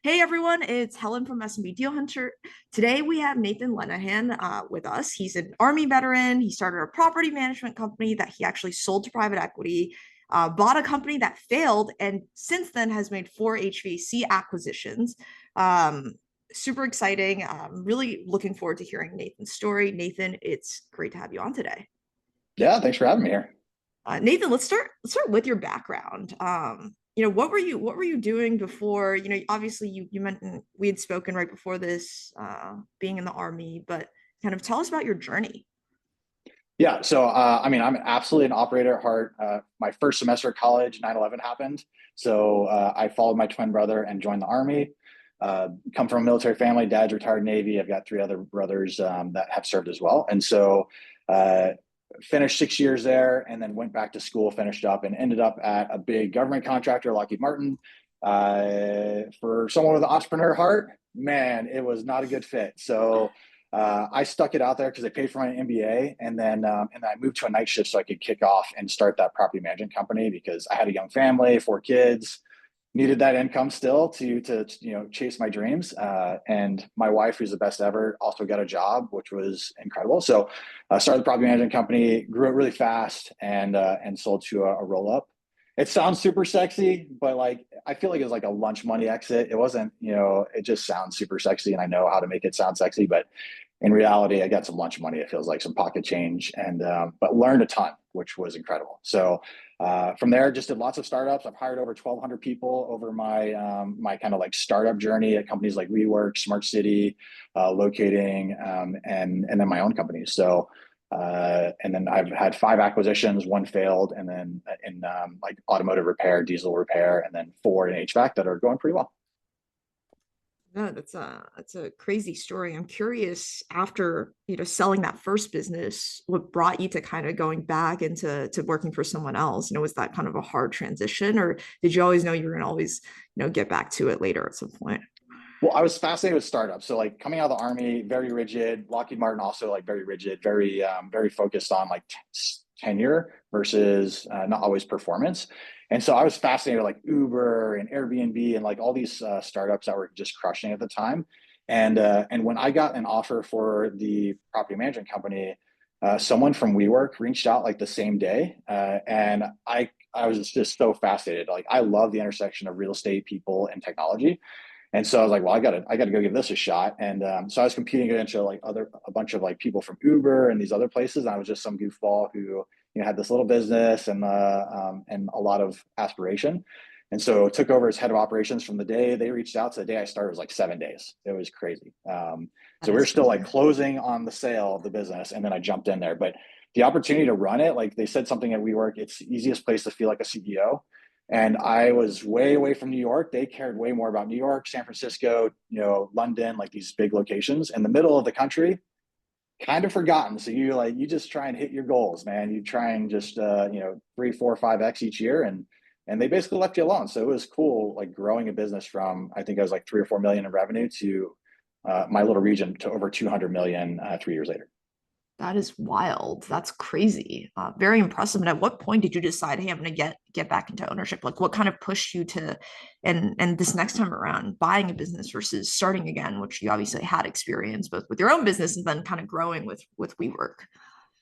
Hey everyone, it's Helen from S&B Deal Hunter. Today we have Nathan Lenahan with us. He's an Army veteran. He started a property management company that he actually sold to private equity, bought a company that failed, and since then has made four HVAC acquisitions. Um, Super exciting. I'm really looking forward to hearing Nathan's story. Nathan, it's great to have you on today. Yeah, thanks for having me here. Nathan, let's start with your background. What were you doing before? Obviously you mentioned we had spoken right before this, being in the Army, but kind of tell us about your journey. Yeah, I'm absolutely an operator at heart. My first semester of college, 9/11 happened. I followed my twin brother and joined the Army. Come from a military family. Dad's retired Navy. I've got three other brothers that have served as well. Uh, Finished 6 years there and then went back to school, finished up, and ended up at a big government contractor, Lockheed Martin. For someone with an entrepreneur heart, man, it was not a good fit. I stuck it out there because they paid for my MBA, and then I moved to a night shift so I could kick off and start that property management company because I had a young family, four kids, needed that income still to chase my dreams. And my wife, who's the best ever, also got a job, which was incredible. Started the property management company, grew it really fast, and sold to a roll up. It sounds super sexy, but like I feel like it's like a lunch money exit. It wasn't, it just sounds super sexy, and I know how to make it sound sexy, but in reality, I got some lunch money. It feels like some pocket change, and but learned a ton, which was incredible. From there, just did lots of startups. I've hired over 1,200 people over my kind of like startup journey at companies like WeWork, Smart City, Locating, and then my own company. And then I've had five acquisitions, one failed, and then in like automotive repair, diesel repair, and then four in HVAC that are going pretty well. No, that's a crazy story. I'm curious, after selling that first business, what brought you to kind of going back into working for someone else? Was that kind of a hard transition, or did you always know you were going to always get back to it later at some point? Well, I was fascinated with startups. So like coming out of the Army, very rigid. Lockheed Martin also like very rigid, very focused on like tenure versus not always performance. And so I was fascinated with like Uber and Airbnb and like all these startups that were just crushing at the time. And when I got an offer for the property management company, someone from WeWork reached out like the same day, and I was just so fascinated. Like I love the intersection of real estate, people, and technology. And so I was like, well, I gotta go give this a shot. So I was competing against like a bunch of like people from Uber and these other places. And I was just some goofball who had this little business and a lot of aspiration. And so took over as head of operations from the day they reached out to the day I started was like 7 days. It was crazy. That So we were is still like crazy. closing on the sale of the business, and then I jumped in there. But the opportunity to run it, like they said something at WeWork, it's the easiest place to feel like a CEO. And I was way away from New York. They cared way more about New York, San Francisco, London, like these big locations. In the middle of the country, kind of forgotten. So you just try and hit your goals, man. You try and just three, four, five X each year, and they basically left you alone. So it was cool, like growing a business from I think I was like 3 or 4 million in revenue to my little region to over 200 million 3 years later. That is wild. That's crazy. Very impressive. And at what point did you decide, hey, I'm going to get back into ownership? Like, what kind of pushed you to, and this next time around, buying a business versus starting again, which you obviously had experience both with your own business and then kind of growing with WeWork.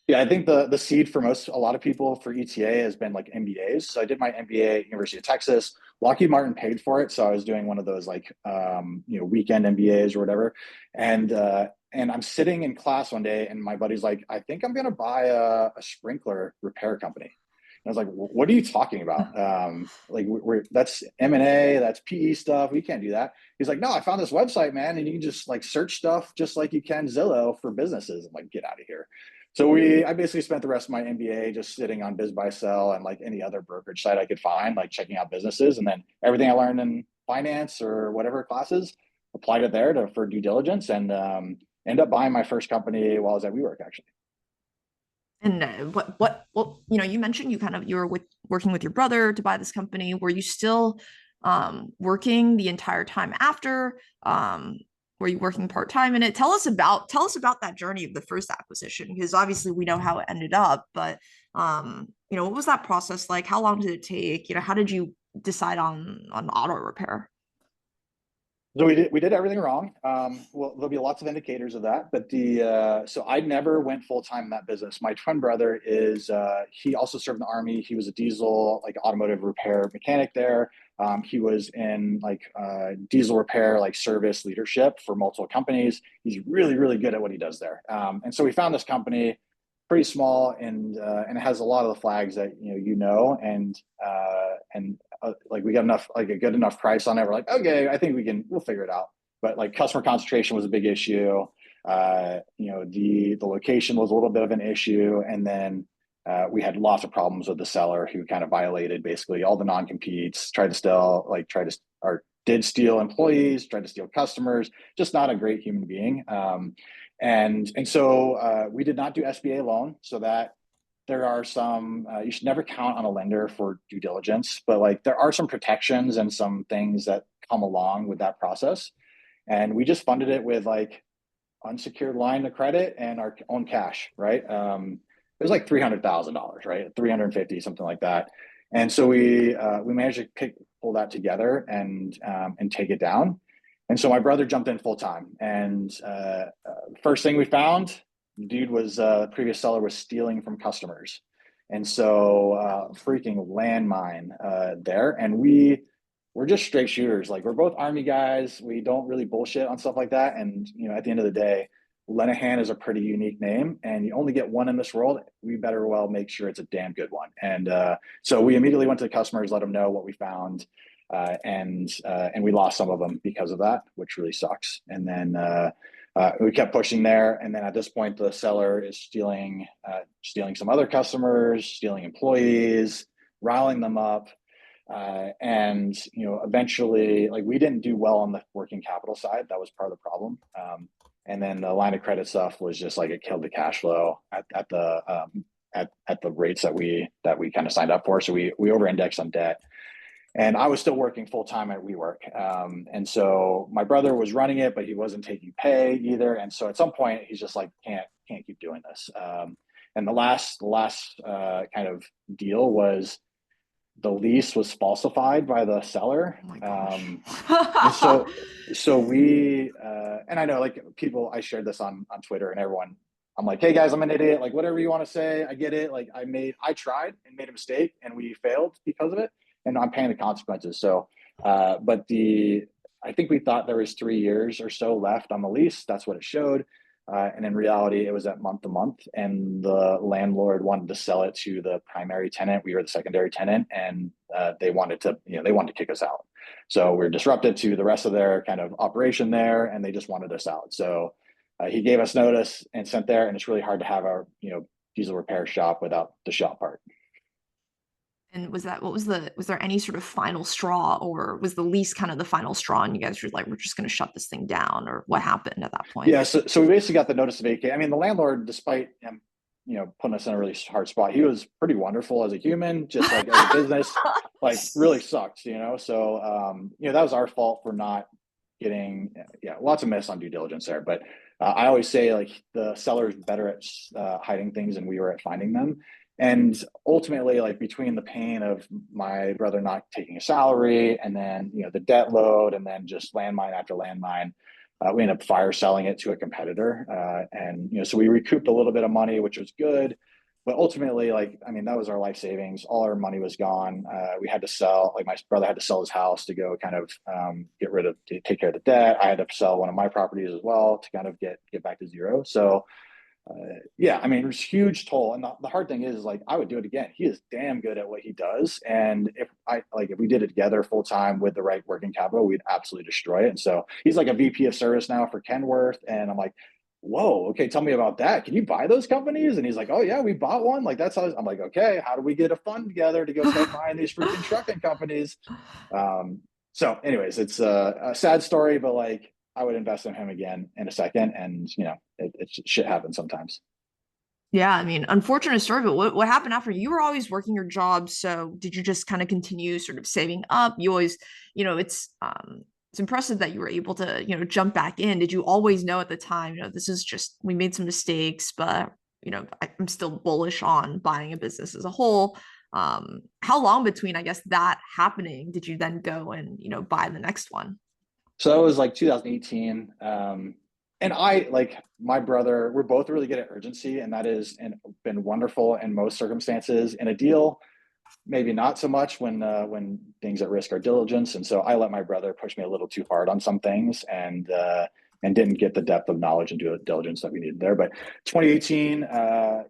Yeah, I think the seed for a lot of people for ETA has been like MBAs. So I did my MBA at University of Texas. Lockheed Martin paid for it, so I was doing one of those like weekend MBAs or whatever. And I'm sitting in class one day, and my buddy's like, "I think I'm gonna buy a sprinkler repair company." And I was like, "What are you talking about? Like that's M&A, that's PE stuff. We can't do that." He's like, "No, I found this website, man, and you can just like search stuff just like you can Zillow for businesses." I'm like, "Get out of here." I basically spent the rest of my MBA just sitting on Biz Buy Sell and like any other brokerage site I could find, like checking out businesses, and then everything I learned in finance or whatever classes, applied it there for due diligence, and end up buying my first company while I was at WeWork actually. And you mentioned you were working with your brother to buy this company. Were you still working the entire time after? Were you working part-time in it? Tell us about that journey of the first acquisition, because obviously we know how it ended up, but what was that process like? How long did it take? How did you decide on auto repair? So we did everything wrong. Well, there'll be lots of indicators of that, but so I never went full time in that business. My twin brother is he also served in the army. He was a diesel like automotive repair mechanic there. He was in like diesel repair like service leadership for multiple companies. He's really good at what he does there. And so we found this company pretty small and it has a lot of the flags that and like we got enough like a good enough price on it. We're like, okay, I think we'll figure it out. But like customer concentration was a big issue. The location was a little bit of an issue, and then we had lots of problems with the seller who kind of violated basically all the non-competes, did steal employees, tried to steal customers, just not a great human being. And so we did not do SBA loan, so that there are some you should never count on a lender for due diligence, but like there are some protections and some things that come along with that process. And we just funded it with like unsecured line of credit and our own cash, right? It was like $300,000, right? 350, something like that. And so we managed to pull that together and take it down. And so my brother jumped in full time. And first thing we found, dude was previous seller was stealing from customers. And so freaking landmine there. And we're just straight shooters. Like we're both army guys. We don't really bullshit on stuff like that. And at the end of the day, Lenahan is a pretty unique name, and you only get one in this world. We better well make sure it's a damn good one. And so we immediately went to the customers, let them know what we found, and we lost some of them because of that, which really sucks. And then we kept pushing there, and then at this point, the seller is stealing some other customers, stealing employees, riling them up. And eventually, like we didn't do well on the working capital side. That was part of the problem. And then the line of credit stuff was just like it killed the cash flow at the rates that we kind of signed up for. So we over-indexed on debt. And I was still working full time at WeWork. And so my brother was running it, but he wasn't taking pay either. And so at some point he's just like, can't keep doing this. And the last kind of deal was the lease was falsified by the seller. Oh my gosh. So we and I know like people, I shared this on Twitter and everyone, I'm like, hey guys, I'm an idiot. Like whatever you want to say, I get it. Like I tried and made a mistake and we failed because of it. And I'm paying the consequences. So but I think we thought there was 3 years or so left on the lease. That's what it showed. And in reality, it was at month to month, and the landlord wanted to sell it to the primary tenant. We were the secondary tenant, and they wanted to kick us out. So we're disrupted to the rest of their kind of operation there, and they just wanted us out. So he gave us notice and sent there, and it's really hard to have our diesel repair shop without the shop part. And was there any sort of final straw, or was the lease kind of the final straw and you guys were like, we're just going to shut this thing down, or what happened at that point? Yeah, so we basically got the notice to vacate. I mean, the landlord, despite him, putting us in a really hard spot, he was pretty wonderful as a human, just like as a business, like really sucks, So, that was our fault for not getting, lots of miss on due diligence there. But I always say like the seller is better at hiding things than we were at finding them. And ultimately, like between the pain of my brother not taking a salary and then, the debt load and then just landmine after landmine, we ended up fire selling it to a competitor. And so we recouped a little bit of money, which was good. But ultimately, that was our life savings. All our money was gone. We had to sell, like my brother had to sell his house to go kind of to take care of the debt. I had to sell one of my properties as well to kind of get back to zero. So it was a huge toll. And the hard thing is like, I would do it again. He is damn good at what he does. And if we did it together full time with the right working capital, we'd absolutely destroy it. And so he's like a VP of service now for Kenworth. And I'm like, whoa, okay, tell me about that. Can you buy those companies? And he's like, oh yeah, we bought one. Like that's how I'm like, okay, how do we get a fund together to go start buying these freaking trucking companies? So anyways, it's a sad story, but like, I would invest in him again in a second. And, shit happens sometimes. Yeah, I mean, unfortunate story, but what happened after? You were always working your job, so did you just kind of continue sort of saving up? You always, it's impressive that you were able to, jump back in. Did you always know at the time, this is just, we made some mistakes, but I'm still bullish on buying a business as a whole. How long between, I guess, that happening did you then go and, buy the next one? So that was like 2018. And I like my brother, we're both really good at urgency, and that is and been wonderful in most circumstances. In a deal, maybe not so much when things at risk are diligence. And so I let my brother push me a little too hard on some things and didn't get the depth of knowledge and due diligence that we needed there. But 2018,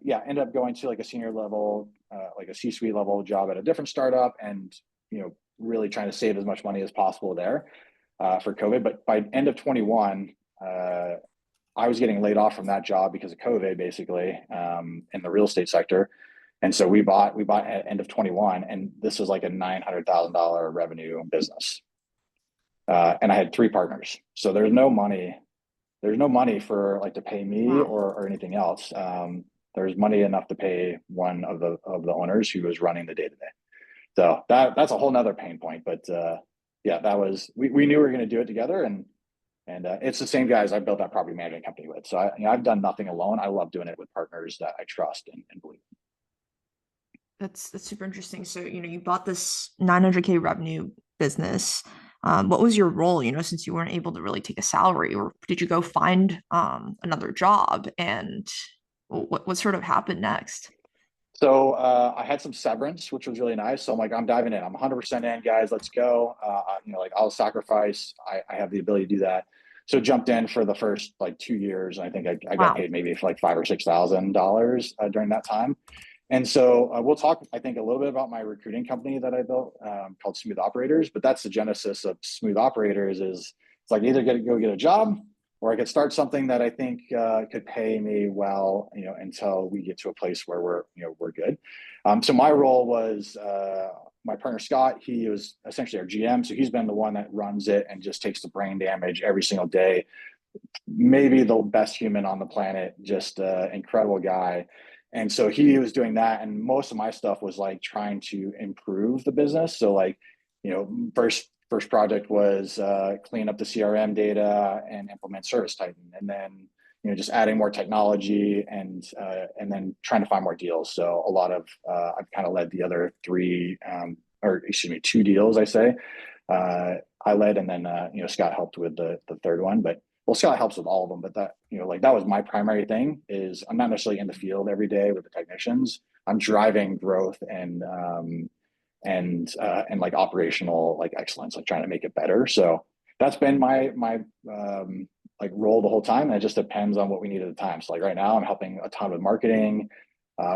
yeah, ended up going to like a senior level, like a C-suite level job at a different startup, and really trying to save as much money as possible there for COVID. But by end of 21, I was getting laid off from that job because of COVID, basically, in the real estate sector. And so we bought at end of 21, and this was like a $900,000 revenue business. And I had three partners. So there's no money for like to pay me Wow. or anything else. There's money enough to pay one of the owners who was running the day to day. So that's a whole nother pain point. But yeah, that was we knew we were going to do it together, and it's the same guys I built that property management company with. So I've done nothing alone. I love doing it with partners that I trust and believe. That's super interesting. So, you bought this 900K revenue business. What was your role, since you weren't able to really take a salary, or did you go find another job? And what sort of happened next? So I had some severance, which was really nice. So I'm like, I'm diving in. I'm 100% in, guys. Let's go. Like I'll sacrifice. I have the ability to do that. So jumped in for the first like 2 years, and I think I got Wow. paid maybe for like $5,000 or $6,000 during that time. And so we'll talk, I think, a little bit about my recruiting company that I built called Smooth Operators. But that's the genesis of Smooth Operators. Is it's like either go get a job, or I could start something that I think could pay me well, until we get to a place where we're good. So my role was my partner Scott. He was essentially our GM, so he's been the one that runs it and just takes the brain damage every single day. Maybe the best human on the planet, just incredible guy. And so he was doing that, and most of my stuff was like trying to improve the business. So like, first project was clean up the CRM data and implement Service Titan, and then just adding more technology and then trying to find more deals. So a lot of I've kind of led the other three, or excuse me, two deals. I say I led, and then Scott helped with the third one, but. Well, Scott helps with all of them, but that, like that was my primary thing. Is I'm not necessarily in the field every day with the technicians. I'm driving growth and like operational like excellence, like trying to make it better. So that's been my like role the whole time. And it just depends on what we need at the time. So like right now I'm helping a ton with marketing.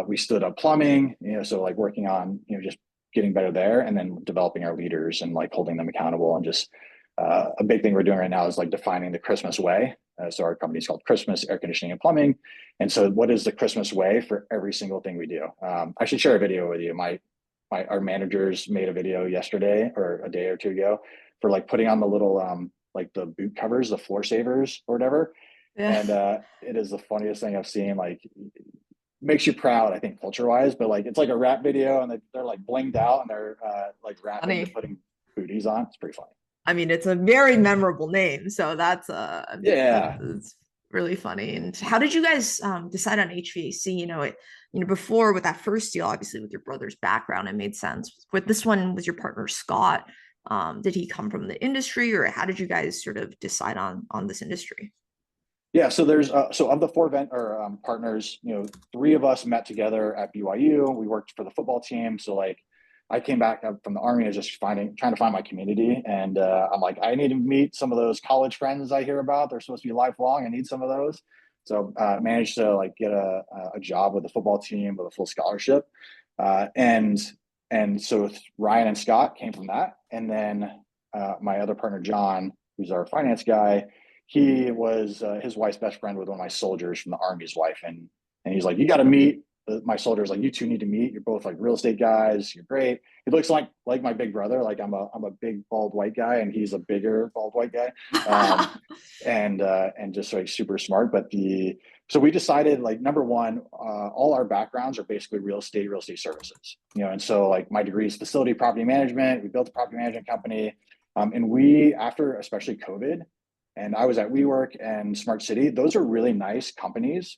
We stood up plumbing, so like working on, just getting better there, and then developing our leaders and like holding them accountable, and just a big thing we're doing right now is like defining the Christmas way. So our company is called Christmas Air Conditioning and Plumbing. And so what is the Christmas way for every single thing we do? I should share a video with you. Our managers made a video yesterday or a day or two ago for like putting on the little like the boot covers, the floor savers or whatever. Yeah. And it is the funniest thing I've seen. Like, makes you proud, I think, culture wise. But like it's like a rap video, and they're like blinged out, and they're like rapping to Funny. putting booties on. It's pretty funny. I mean, it's a very memorable name, so Yeah. it's really funny. And how did you guys decide on HVAC? Before with that first deal, obviously with your brother's background, it made sense. With this one, was your partner Scott? Did he come from the industry, or how did you guys sort of decide on this industry? Yeah, so there's so of the four partners, three of us met together at BYU. We worked for the football team. So like, I came back from the army and just trying to find my community, and I'm like, I need to meet some of those college friends I hear about. They're supposed to be lifelong. I need some of those. So managed to like get a job with the football team with a full scholarship, and so Ryan and Scott came from that, and then my other partner John, who's our finance guy, he was his wife's best friend with one of my soldiers from the army's wife, and he's like, you got to meet my soldiers. Like, you two need to meet. You're both like real estate guys. You're great. He looks like my big brother. Like I'm a big bald white guy, and he's a bigger bald white guy, and just like super smart. So we decided, like, number one, all our backgrounds are basically real estate services, and so like my degree is facility property management. We built a property management company, and we, after especially COVID. And I was at WeWork and Smart City. Those are really nice companies,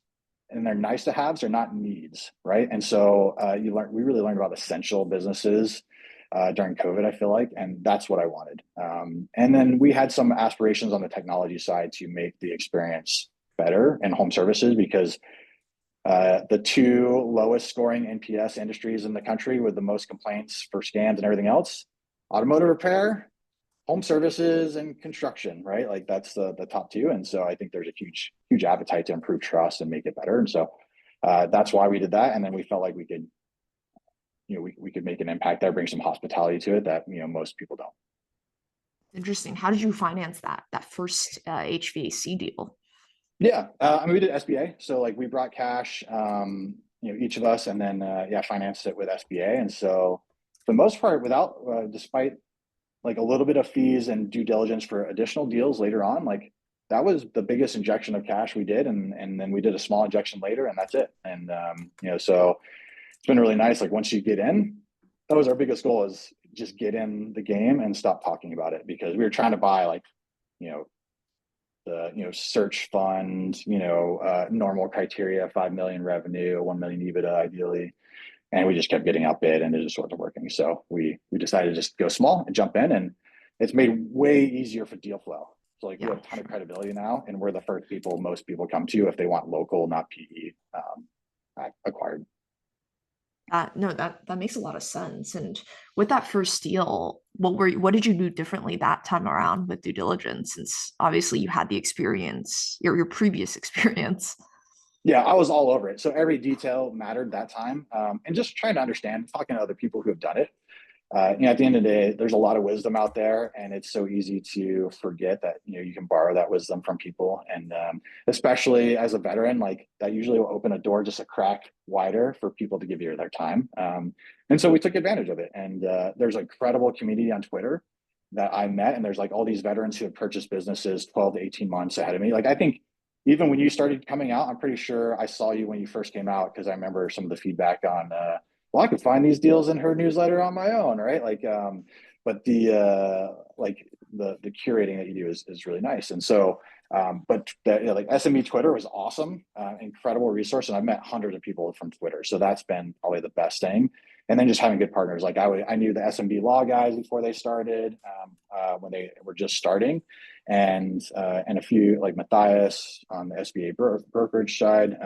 and they're nice to haves. They're not needs, right? And so we really learned about essential businesses during COVID, I feel like, and that's what I wanted. And then we had some aspirations on the technology side to make the experience better in home services because the two lowest scoring NPS industries in the country with the most complaints for scans and everything else, automotive repair, home services, and construction, right? Like that's the top two. And so I think there's a huge appetite to improve trust and make it better. And so that's why we did that. And then we felt like we could, we could make an impact there, bring some hospitality to it that, most people don't. Interesting. How did you finance that first HVAC deal? Yeah, I mean, we did SBA. So like we brought cash, each of us, and then financed it with SBA. And so for the most part, without, despite like a little bit of fees and due diligence for additional deals later on, like that was the biggest injection of cash we did, and then we did a small injection later, and that's it. And so it's been really nice. Like once you get in, that was our biggest goal, is just get in the game and stop talking about it, because we were trying to buy like the search fund, normal criteria, 5 million revenue, 1 million EBITDA ideally, and we just kept getting outbid, and it just wasn't working. So we decided to just go small and jump in, and it's made way easier for deal flow. So like we have a ton of credibility now, and we're the first people most people come to if they want local, not PE acquired. No, that makes a lot of sense. And with that first deal, what did you do differently that time around with due diligence? Since obviously you had the experience, your previous experience. Yeah, I was all over it. So every detail mattered that time, and just trying to understand, talking to other people who have done it. At the end of the day, there's a lot of wisdom out there, and it's so easy to forget that you can borrow that wisdom from people, and especially as a veteran, like that usually will open a door just a crack wider for people to give you their time. And so we took advantage of it. And there's an incredible community on Twitter that I met, and there's like all these veterans who have purchased businesses 12 to 18 months ahead of me. Like I think even when you started coming out, I'm pretty sure I saw you when you first came out, because I remember some of the feedback on. Well, I could find these deals in her newsletter on my own, right? Like, but the curating that you do is really nice. And so, but like SME Twitter was awesome, incredible resource, and I've met hundreds of people from Twitter, so that's been probably the best thing. And then just having good partners, like I knew the SMB law guys before they started, when they were just starting, and a few like Matthias on the SBA brokerage side.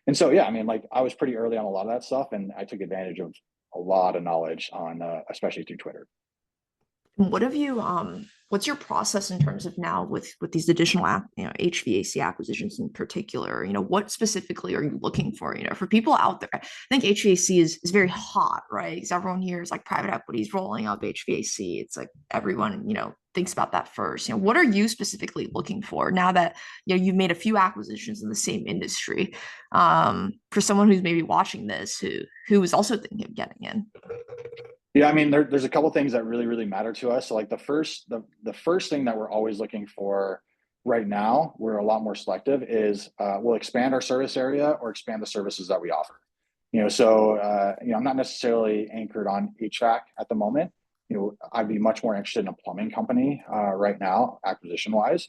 And so, yeah, I mean, like I was pretty early on a lot of that stuff, and I took advantage of a lot of knowledge on, especially through Twitter. What have you what's your process in terms of now with these additional HVAC acquisitions in particular? What specifically are you looking for? For people out there, I think HVAC is very hot, right? Because everyone hears like private equity is rolling up HVAC. It's like everyone thinks about that first. What are you specifically looking for now that you've made a few acquisitions in the same industry, for someone who's maybe watching this who is also thinking of getting in? Yeah, I mean, there's a couple of things that really, really matter to us. So like the first thing that we're always looking for right now, we're a lot more selective, is we'll expand our service area or expand the services that we offer. I'm not necessarily anchored on HVAC at the moment. I'd be much more interested in a plumbing company right now, acquisition wise.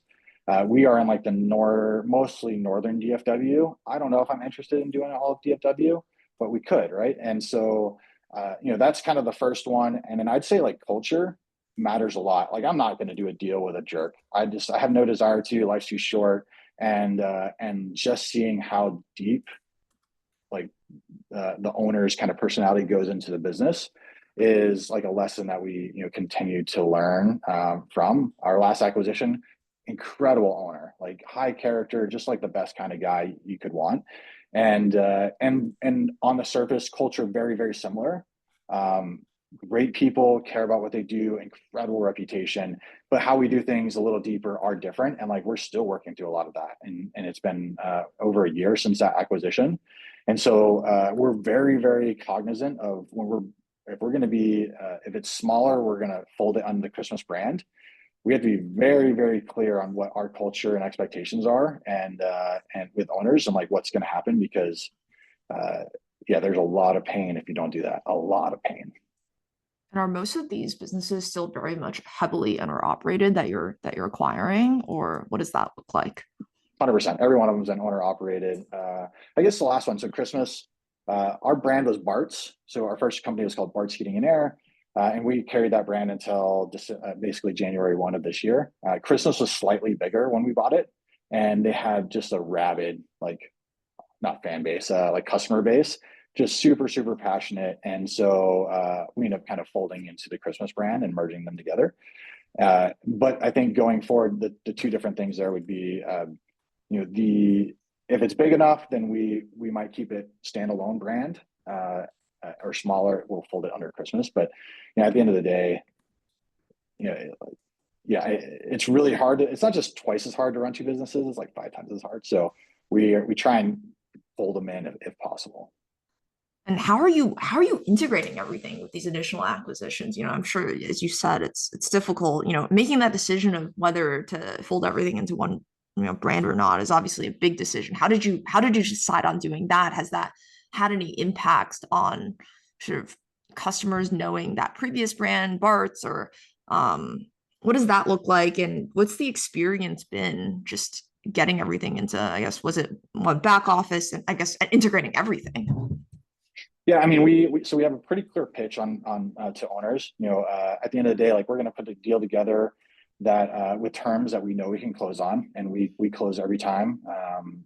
We are in like mostly northern DFW. I don't know if I'm interested in doing all of DFW, but we could, right? And so that's kind of the first one. And then I'd say like culture matters a lot. Like I'm not going to do a deal with a jerk. I have no desire to. Life's too short. And just seeing how deep like the owner's kind of personality goes into the business is like a lesson that we continue to learn from our last acquisition. Incredible owner, like high character, just like the best kind of guy you could want. And on the surface, culture very, very similar. Great people, care about what they do, incredible reputation, but how we do things a little deeper are different. And like we're still working through a lot of that. And it's been over a year since that acquisition. And so we're very, very cognizant of if we're going to be, if it's smaller, we're going to fold it under the Christmas brand. We have to be very, very clear on what our culture and expectations are, and with owners, and like what's going to happen, because there's a lot of pain if you don't do that. A lot of pain. And are most of these businesses still very much heavily owner operated that you're acquiring, or what does that look like? 100%. Every one of them is an owner operated. I guess the last one. So Christmas, our brand was Bart's. So our first company was called Bart's Heating and Air. And we carried that brand until basically January 1 of this year. Christmas was slightly bigger when we bought it, and they had just a rabid, like, not fan base, like customer base, just super, super passionate. And so we ended up kind of folding into the Christmas brand and merging them together. But I think going forward, the two different things there would be, if it's big enough, then we might keep it standalone brand, or smaller, we'll fold it under Christmas. But at the end of the day, it's really hard. It's not just twice as hard to run two businesses; it's like 5 times as hard. So we try and fold them in if possible. And how are you integrating everything with these additional acquisitions? I'm sure, as you said, it's difficult. Making that decision of whether to fold everything into one brand or not is obviously a big decision. How did you decide on doing that? Has that had any impacts on sort of customers knowing that previous brand, Bart's, or what does that look like? And what's the experience been just getting everything into, I guess, was it one back office and I guess integrating everything? Yeah, I mean, we have a pretty clear pitch on to owners. At the end of the day, like, we're going to put a deal together that with terms that we know we can close on, and we close every time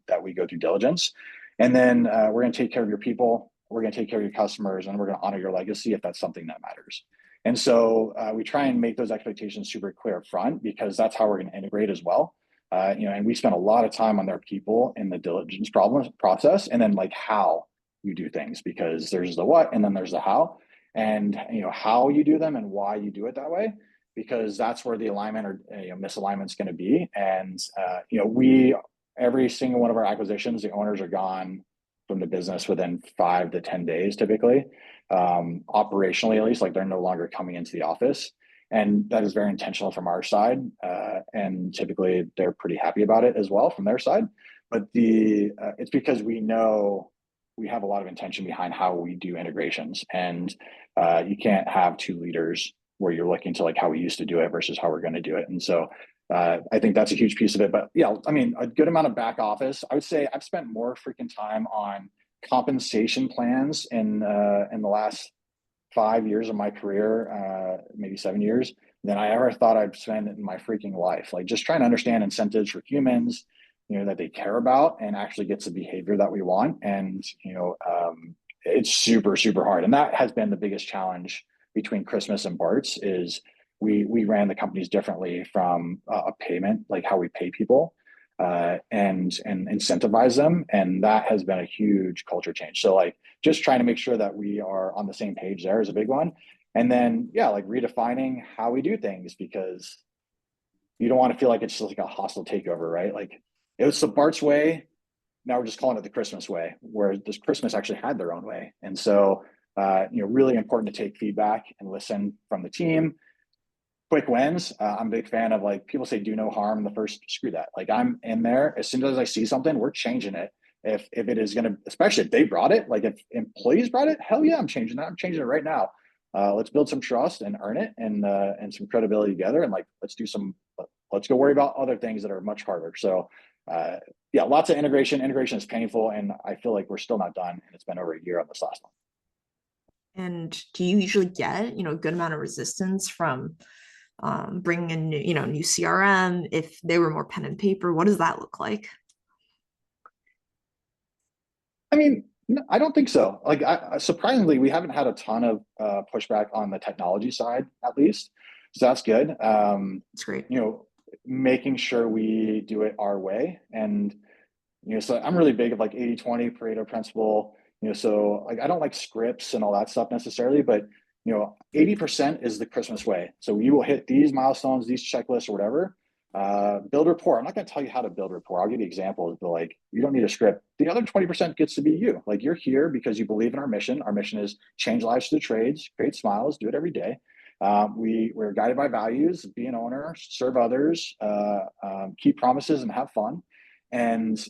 that we go through diligence. And then we're going to take care of your people, we're going to take care of your customers, and we're going to honor your legacy if that's something that matters. And so we try and make those expectations super clear up front, because that's how we're going to integrate as well. And we spend a lot of time on their people in the diligence process, and then like how you do things, because there's the what and then there's the how, and how you do them and why you do it that way, because that's where the alignment or misalignment is going to be. And we every single one of our acquisitions, the owners are gone from the business within 5 to 10 days typically, operationally at least, like they're no longer coming into the office. And that is very intentional from our side, and typically they're pretty happy about it as well from their side. But it's because we know we have a lot of intention behind how we do integrations, and you can't have two leaders where you're looking to like how we used to do it versus how we're going to do it. And so I think that's a huge piece of it. But yeah, I mean, a good amount of back office. I would say I've spent more freaking time on compensation plans in the last 5 years of my career, maybe 7 years, than I ever thought I'd spend in my freaking life. Like, just trying to understand incentives for humans, that they care about, and actually gets the behavior that we want. And it's super, super hard. And that has been the biggest challenge between Christmas and Bart's, is we ran the companies differently from a payment, like how we pay people, and incentivize them. And that has been a huge culture change. So like, just trying to make sure that we are on the same page there is a big one. And then, yeah, like redefining how we do things, because you don't want to feel like it's just like a hostile takeover, right? Like, it was the Bart's way. Now we're just calling it the Christmas way, where this Christmas actually had their own way. And so, really important to take feedback and listen from the team. Quick wins. I'm a big fan of, like, people say do no harm in the first, screw that. Like, I'm in there. As soon as I see something, we're changing it. If it is going to, especially if they brought it, like if employees brought it, hell yeah, I'm changing that. I'm changing it right now. Let's build some trust and earn it, and some credibility together. And like, let's go worry about other things that are much harder. So yeah, lots of integration. Integration is painful, and I feel like we're still not done. And it's been over a year on this last one. And do you usually get, a good amount of resistance from bringing in new CRM if they were more pen and paper? What does that look like? I mean, no, I don't think so. Like, surprisingly, we haven't had a ton of pushback on the technology side, at least. So that's good. It's great. Making sure we do it our way. And, so I'm really big of like 80/20 Pareto principle. So like, I don't like scripts and all that stuff necessarily, but 80% is the Christmas way. So you will hit these milestones, these checklists or whatever. Build rapport. I'm not going to tell you how to build rapport. I'll give you examples, but like, you don't need a script. The other 20% gets to be you. Like, you're here because you believe in our mission. Our mission is change lives through the trades, create smiles, do it every day. We're guided by values: be an owner, serve others, keep promises, and have fun. And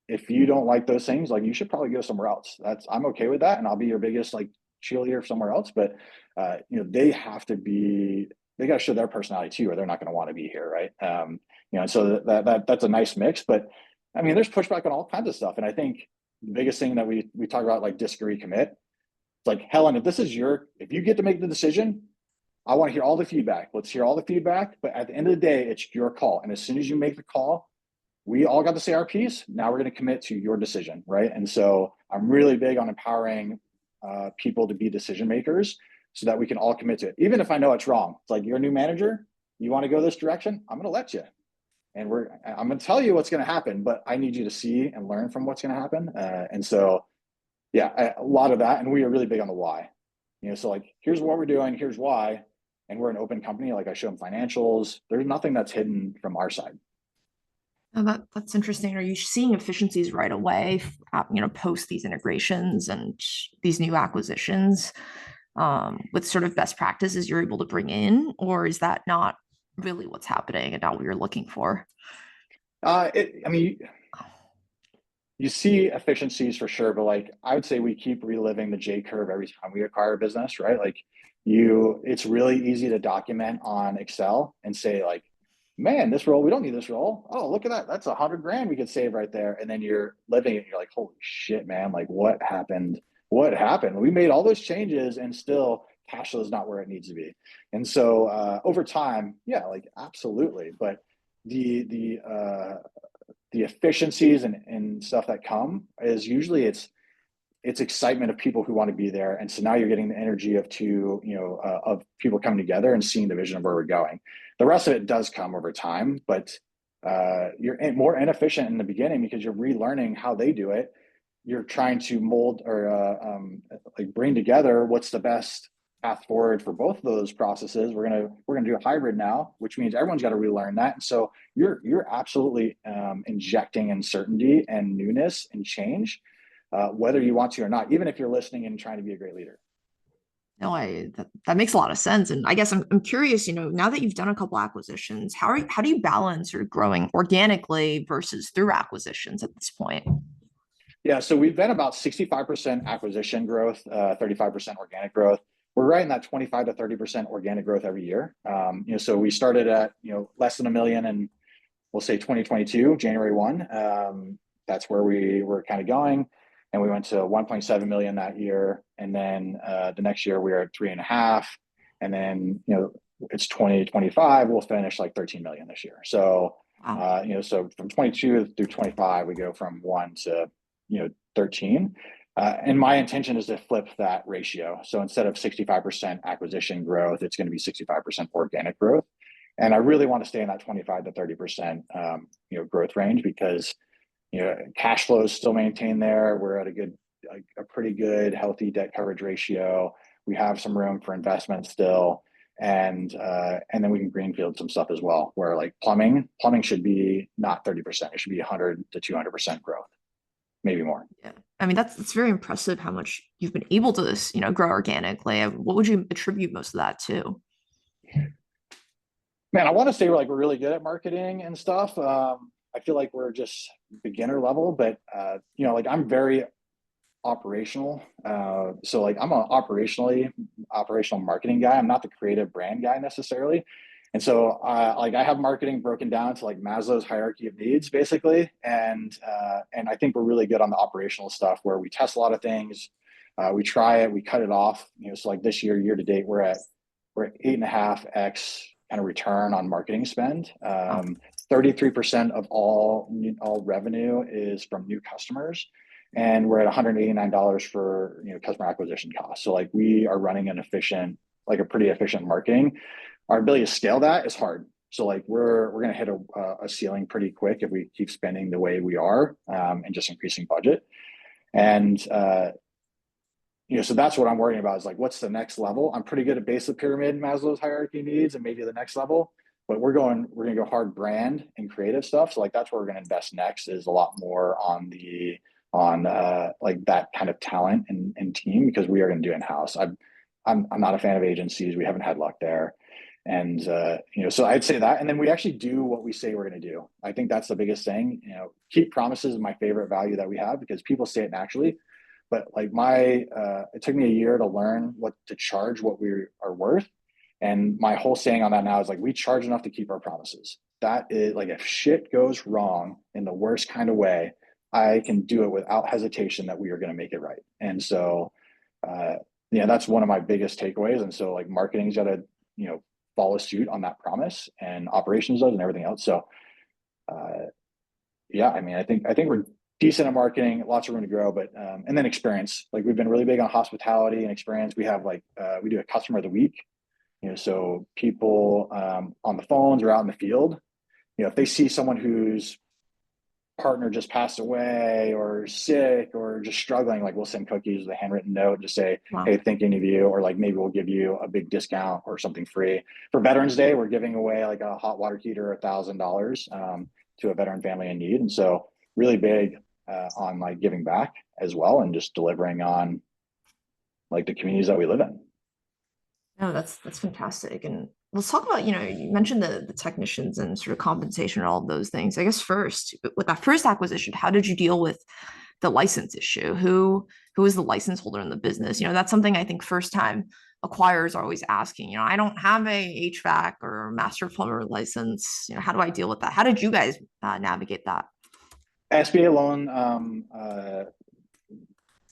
if you don't like those things, like, you should probably go somewhere else. I'm okay with that, and I'll be your biggest like cheerleader somewhere else. But they got to show their personality too, or they're not going to want to be here, right? So that's a nice mix. But I mean, there's pushback on all kinds of stuff, and I think the biggest thing that we talk about, like, disagree, commit. It's like, Helen, if you get to make the decision, I want to hear all the feedback. Let's hear all the feedback. But at the end of the day, it's your call. And as soon as you make the call, we all got to say our piece. Now we're going to commit to your decision, right? And so I'm really big on empowering people to be decision makers so that we can all commit to it. Even if I know it's wrong, it's like, you're a new manager, you want to go this direction, I'm going to let you. And I'm going to tell you what's going to happen, but I need you to see and learn from what's going to happen. And so, yeah, a lot of that. And we are really big on the why. So like, here's what we're doing, here's why. And we're an open company. Like, I show them financials. There's nothing that's hidden from our side. Oh, that's interesting. Are you seeing efficiencies right away, post these integrations and these new acquisitions, with sort of best practices you're able to bring in, or is that not really what's happening and not what you're looking for? I mean, you see efficiencies for sure, but like, I would say we keep reliving the J curve every time we acquire a business, right? Like, it's really easy to document on Excel and say like, man, this role, we don't need this role. Oh, look at that. That's $100,000 we could save right there. And then you're living it. And you're like, holy shit, man. Like, what happened? What happened? We made all those changes and still cash flow is not where it needs to be. And so over time, yeah, like, absolutely. But the efficiencies and stuff that come is usually it's excitement of people who want to be there. And so now you're getting the energy of of people coming together and seeing the vision of where we're going. The rest of it does come over time, but you're more inefficient in the beginning because you're relearning how they do it. You're trying to mold or like bring together what's the best path forward for both of those processes. We're gonna do a hybrid now, which means everyone's got to relearn that. And so you're absolutely injecting uncertainty and newness and change, whether you want to or not, even if you're listening and trying to be a great leader. No, that makes a lot of sense. And I guess I'm curious, now that you've done a couple acquisitions, how do you balance sort of growing organically versus through acquisitions at this point? Yeah, so we've been about 65% acquisition growth, 35% organic growth. We're right in that 25 to 30% organic growth every year. So we started at less than $1 million in, we'll say, 2022, January 1. That's where we were kind of going. And we went to 1.7 million that year. And then the next year we were at 3.5. And then, it's 2025, we'll finish like 13 million this year. So, Wow. so from 22 through 25, we go from 1 to, 13. And my intention is to flip that ratio. So instead of 65% acquisition growth, it's going to be 65% organic growth. And I really want to stay in that 25 to 30%, growth range because, cash flow is still maintained there. We're at a pretty good, healthy debt coverage ratio. We have some room for investment still. And then we can greenfield some stuff as well, where like plumbing should be not 30%. It should be 100 to 200% growth, maybe more. Yeah. I mean, that's very impressive how much you've been able to, grow organically. What would you attribute most of that to? Man, I want to say we're really good at marketing and stuff. I feel like we're just beginner level, but like, I'm very operational. So like, I'm an operational marketing guy. I'm not the creative brand guy necessarily. And so like, I have marketing broken down to like Maslow's hierarchy of needs, basically. And I think we're really good on the operational stuff where we test a lot of things. We try it, we cut it off. So like this year to date, we're at 8.5x kind of return on marketing spend. 33% of all revenue is from new customers, and we're at $189 for customer acquisition costs. So like, we are running a pretty efficient marketing. Our ability to scale that is hard. So like, we're going to hit a ceiling pretty quick if we keep spending the way we are, and just increasing budget. And so that's what I'm worrying about is like, what's the next level? I'm pretty good at base of pyramid, Maslow's hierarchy needs, and maybe the next level, but we're going to go hard brand and creative stuff. So like, that's where we're going to invest next, is a lot more on like that kind of talent and team, because we are going to do in-house. I'm not a fan of agencies. We haven't had luck there. And, so I'd say that, and then we actually do what we say we're going to do. I think that's the biggest thing. Keep promises is my favorite value that we have, because people say it naturally. But like it took me a year to learn what to charge, what we are worth. And my whole saying on that now is like, we charge enough to keep our promises. That is like, if shit goes wrong in the worst kind of way, I can do it without hesitation that we are going to make it right. And so, yeah, that's one of my biggest takeaways. And so like marketing's got to, follow suit on that promise, and operations does, and everything else. So uh, yeah, I mean, I think we're decent at marketing, lots of room to grow, but and then experience. Like we've been really big on hospitality and experience. We have like we do a customer of the week. So people on the phones or out in the field, if they see someone whose partner just passed away or sick or just struggling, like we'll send cookies with a handwritten note to say, Wow. hey, thinking of you, or like maybe we'll give you a big discount or something free. For Veterans Day, we're giving away like a hot water heater, $1,000 to a veteran family in need. And so really big on like giving back as well, and just delivering on like the communities that we live in. No, that's fantastic. And let's talk about, you mentioned the technicians and sort of compensation and all of those things. I guess first, with that first acquisition, how did you deal with the license issue? Who is the license holder in the business? That's something I think first time acquirers are always asking. I don't have a HVAC or master plumber license. How do I deal with that? How did you guys navigate that? SBA loan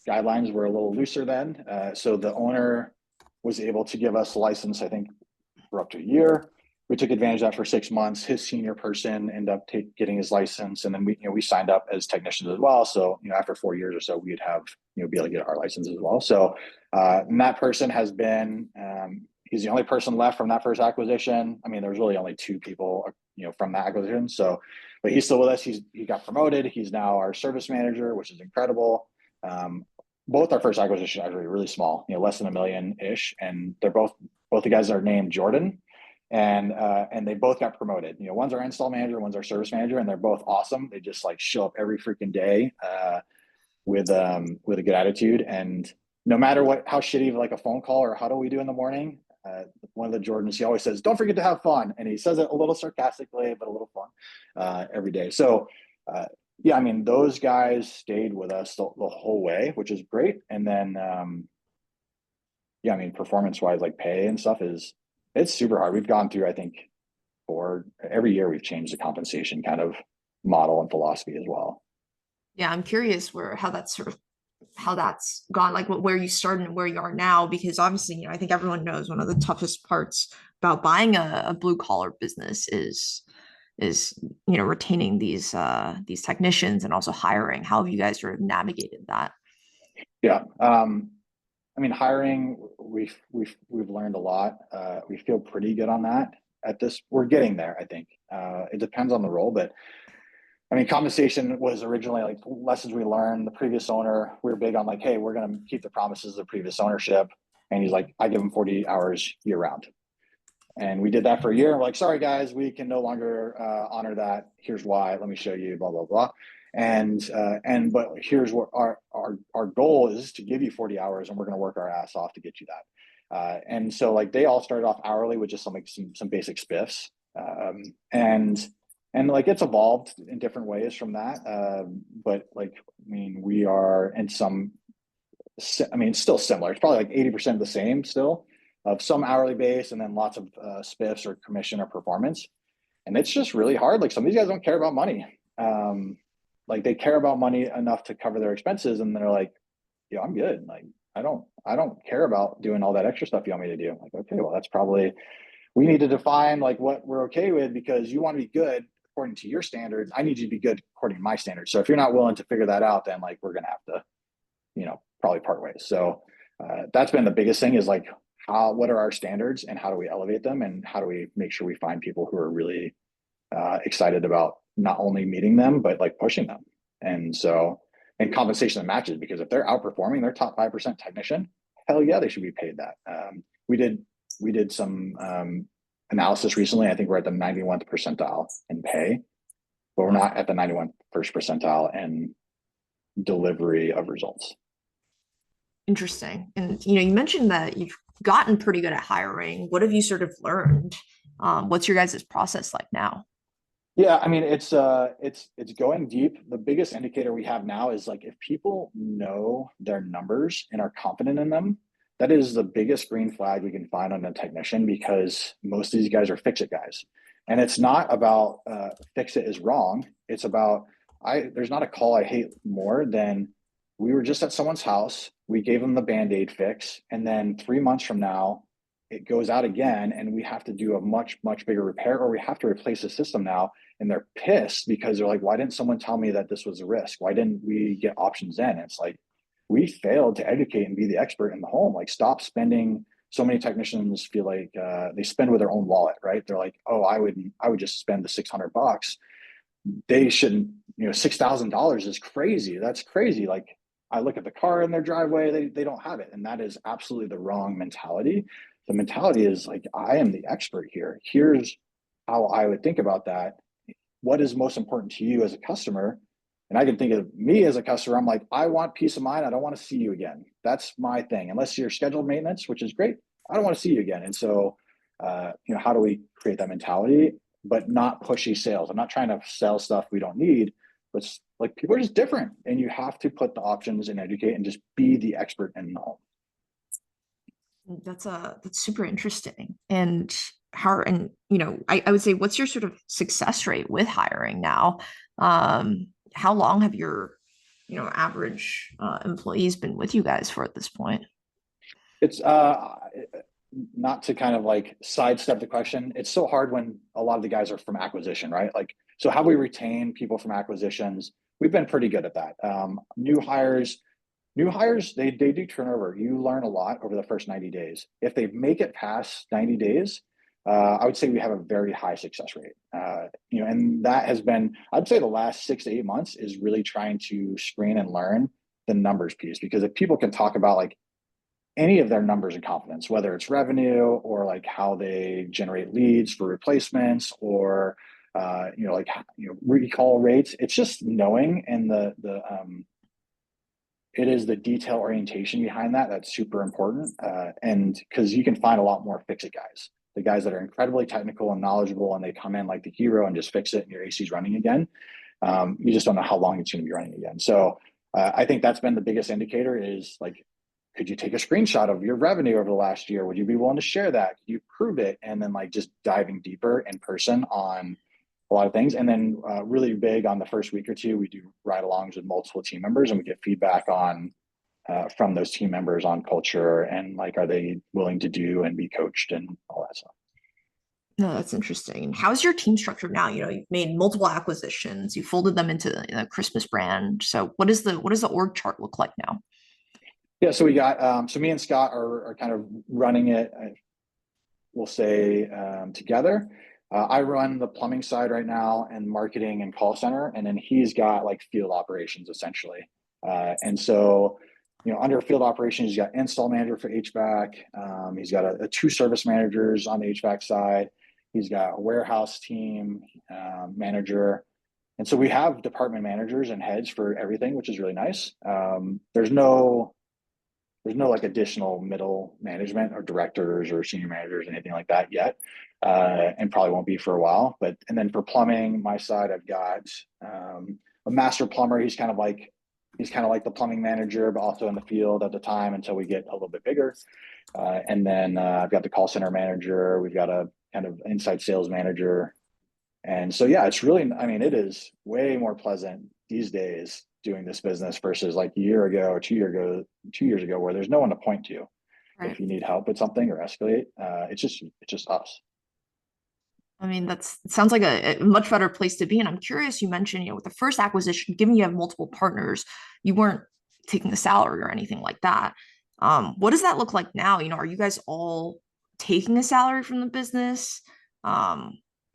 guidelines were a little looser then. So the owner was able to give us a license, I think, for up to a year. We took advantage of that for 6 months. His senior person ended up getting his license, and then we signed up as technicians as well. So after 4 years or so, we'd have be able to get our license as well. So and that person has been he's the only person left from that first acquisition. I mean, there's really only two people from that acquisition. So, but he's still with us. He got promoted. He's now our service manager, which is incredible. Both our first acquisition are really small, less than $1 million ish, and they're both the guys are named Jordan, and they both got promoted. One's our install manager, one's our service manager, and they're both awesome. They just like show up every freaking day with a good attitude, and no matter how shitty of like a phone call or huddle we do in the morning, one of the Jordans, he always says, "Don't forget to have fun," and he says it a little sarcastically, but a little fun every day. So. Yeah, I mean, those guys stayed with us the whole way, which is great. And then, yeah, I mean, performance-wise, like pay and stuff it's super hard. We've gone through, I think, every year we've changed the compensation kind of model and philosophy as well. Yeah, I'm curious how that's gone, like where you started and where you are now, because obviously, I think everyone knows one of the toughest parts about buying a blue collar business is retaining these technicians and also hiring. How have you guys sort of navigated that? Yeah. I mean, hiring, we've learned a lot. We feel pretty good on that we're getting there, I think. It depends on the role, but I mean, compensation was originally like lessons we learned. The previous owner, we were big on like, hey, we're going to keep the promises of the previous ownership. And he's like, I give him 40 hours year round. And we did that for a year. We're like, sorry, guys, we can no longer honor that. Here's why. Let me show you, blah, blah, blah. But here's what our goal is to give you 40 hours, and we're going to work our ass off to get you that. And so like they all started off hourly with just some basic spiffs. And like it's evolved in different ways from that. But like, I mean, we are in still similar. It's probably like 80% the same still, of some hourly base, and then lots of spiffs or commission or performance. And it's just really hard. Like some of these guys don't care about money. Like they care about money enough to cover their expenses, and they're like, "Yeah, I'm good. Like I don't care about doing all that extra stuff you want me to do." I'm like, okay, well, that's probably we need to define like what we're okay with, because you want to be good according to your standards. I need you to be good according to my standards. So if you're not willing to figure that out, then like we're gonna have to, probably part ways. So that's been the biggest thing, is like what are our standards and how do we elevate them, and how do we make sure we find people who are really excited about not only meeting them but like pushing them. And compensation that matches, because if they're outperforming their top 5% technician, hell yeah, they should be paid that. We did some analysis recently. I think we're at the 91th percentile in pay, but we're not at the 91st percentile in delivery of results. Interesting. And you mentioned that you've gotten pretty good at hiring. What have you sort of learned? What's your guys' process like now? Yeah, I mean, it's going deep. The biggest indicator we have now is like if people know their numbers and are confident in them, that is the biggest green flag we can find on a technician, because most of these guys are fix-it guys. And it's not about fix it is wrong. It's about there's not a call I hate more than we were just at someone's house. We gave them the Band-Aid fix. And then 3 months from now, it goes out again and we have to do a much, much bigger repair, or we have to replace the system now. And they're pissed because they're like, why didn't someone tell me that this was a risk? Why didn't we get options in? And it's like, we failed to educate and be the expert in the home. Like, stop spending. So many technicians feel like they spend with their own wallet, right? They're like, oh, I would just spend the $600. They shouldn't, $6,000 is crazy. That's crazy. Like, I look at the car in their driveway, they don't have it. And that is absolutely the wrong mentality. The mentality is like, I am the expert here. Here's how I would think about that. What is most important to you as a customer? And I can think of me as a customer. I'm like, I want peace of mind. I don't want to see you again. That's my thing. Unless you're scheduled maintenance, which is great, I don't want to see you again. And so, how do we create that mentality, but not pushy sales? I'm not trying to sell stuff we don't need, but like, people are just different, and you have to put the options and educate and just be the expert in the home. That's super interesting. And I would say, what's your sort of success rate with hiring now? How long have your, average employees been with you guys for at this point? It's not to kind of like sidestep the question. It's so hard when a lot of the guys are from acquisition, right? Like, so how we retain people from acquisitions, we've been pretty good at that. New hires, they do turnover. You learn a lot over the first 90 days. If they make it past 90 days, I would say we have a very high success rate. And that has been, I'd say the last 6 to 8 months is really trying to screen and learn the numbers piece. Because if people can talk about like any of their numbers in confidence, whether it's revenue or like how they generate leads for replacements, or recall rates, it's just knowing, and it is the detail orientation behind that that's super important. And because you can find a lot more fix it guys, the guys that are incredibly technical and knowledgeable, and they come in like the hero and just fix it and your AC's running again. You just don't know how long it's going to be running again. So I think that's been the biggest indicator is like, could you take a screenshot of your revenue over the last year? Would you be willing to share that? Could you prove it? And then like just diving deeper in person on a lot of things. And then really big on the first week or two, we do ride-alongs with multiple team members, and we get feedback on from those team members on culture and like, are they willing to do and be coached and all that stuff. No, that's interesting. How's your team structure now? You've made multiple acquisitions, you folded them into the Christmas brand. So what does the org chart look like now? Yeah, so we got so me and Scott are kind of running it, we'll say, together. I run the plumbing side right now and marketing and call center, and then he's got like field operations essentially. And so, under field operations, he's got install manager for HVAC. He's got a 2 service managers on the HVAC side. He's got a warehouse team manager. And so we have department managers and heads for everything, which is really nice. There's no like additional middle management or directors or senior managers, anything like that yet. And probably won't be for a while. And then for plumbing, my side, I've got a master plumber. He's kind of like the plumbing manager, but also in the field at the time until we get a little bit bigger. And then I've got the call center manager. We've got a kind of inside sales manager. And so, yeah, it's really, it is way more pleasant these days doing this business versus like a year ago or 2 years ago, where there's no one to point to. Right. If you need help with something or escalate, it's just us. It sounds like a much better place to be. And I'm curious, you mentioned, with the first acquisition, given you have multiple partners, you weren't taking a salary or anything like that. What does that look like now? Are you guys all taking a salary from the business? Do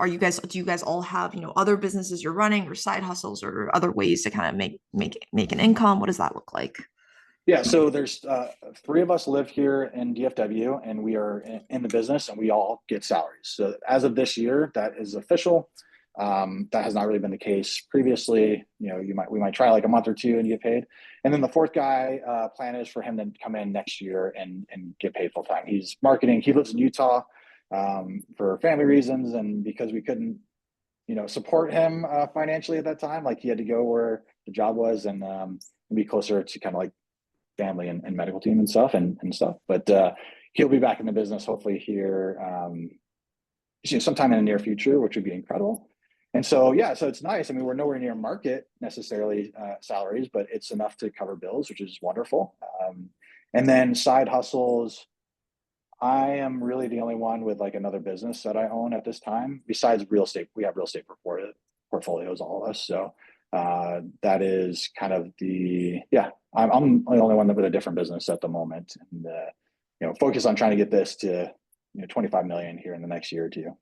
you guys all have, other businesses you're running or side hustles or other ways to kind of make an income? What does that look like? Yeah, so there's 3 of us live here in DFW, and we are in the business, and we all get salaries. So as of this year, that is official. That has not really been the case previously. We might try like a month or 2 and get paid. And then the 4th guy, plan is for him to come in next year and get paid full time. He's marketing. He lives in Utah for family reasons, and because we couldn't, support him financially at that time, like he had to go where the job was and be closer to kind of like family and medical team and stuff. But he'll be back in the business hopefully here sometime in the near future, which would be incredible. And so, yeah, so it's nice. I mean, we're nowhere near market necessarily salaries, but it's enough to cover bills, which is wonderful. And then side hustles, I am really the only one with like another business that I own at this time. Besides real estate, we have real estate portfolios, all of us. So that is kind of yeah. I'm the only one with a different business at the moment, and focus on trying to get this to 25 million here in the next year or two.